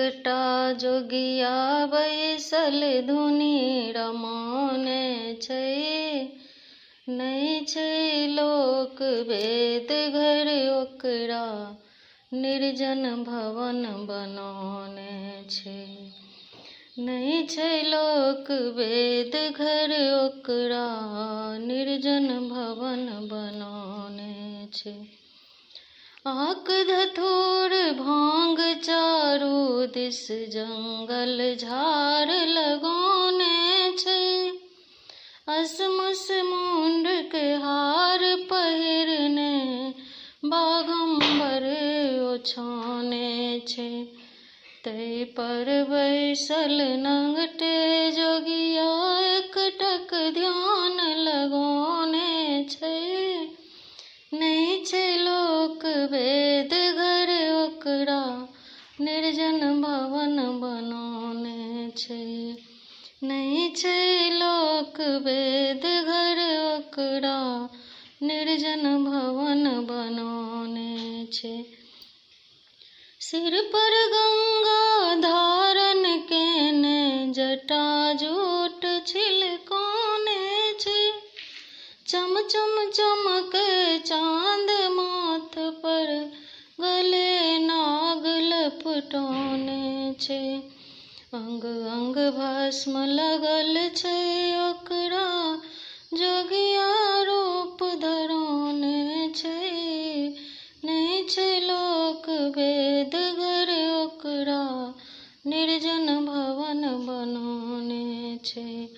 एकटा जोगिया बैसल धुनी रमाने छै। नहि छै लोक वेद घर ओकरा निर्जन भवन बनाने छै। नहि छै लोक वेद घर ओकरा निर्जन भवन बनाने छै। आक धतूर भांग चारू दिस जंगल झाड़ लगाने छै। असमस मुंड के हार पहिरने बाघंबर ओछाने छै। तै पर बैसल नंगटे जोगिया एकटक ध्यान लगाने छै। नहि छै लोक वेद घर ओकरा निर्जन भवन बनाने छै। नहि छै लोक वेद घर ओकरा निर्जन भवन बनाने छै। सिर पर गंगा धारण केने जटा जूट छिलकाने छै। चम चम चमके चांद माथ पर गले नाग लपटाने छै। अंग अंग भस्म लगल छै ओकरा जोगिया रूप धराने छै। नहि छै लोक वेद घर ओकरा निर्जन भवन बनाने छै।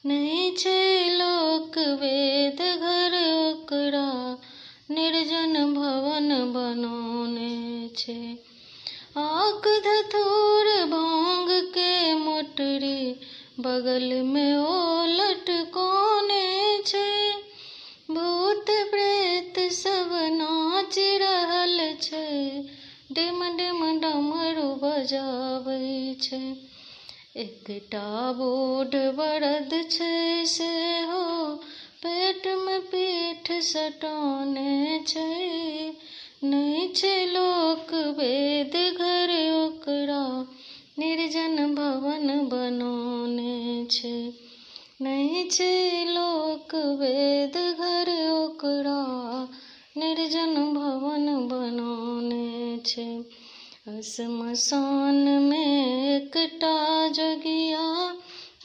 नहि छै लोक वेद घर ओकरा निर्जन भवन बनाने छै। आक धतूर भांग के मोटरी बगल में ओ लटकाने छै। भूत प्रेत सब नाच रहल छै। डिम डिम डमरू बजाबै छै। एकटा बूढ़ बरद छै सेहो पेट में पीठ सटाने छै। नहि छै लोक वेद घर ओकरा निर्जन भवन बनाने छै। नहि छै लोक वेद घर ओकरा निर्जन भवन बनाने छै। श्मशान में एकटा जोगिया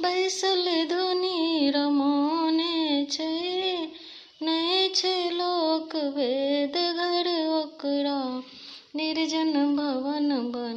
बैसल धुनी रमाने छै। नहि छै लोक वेद घर ओकरा निर्जन भवन बनाने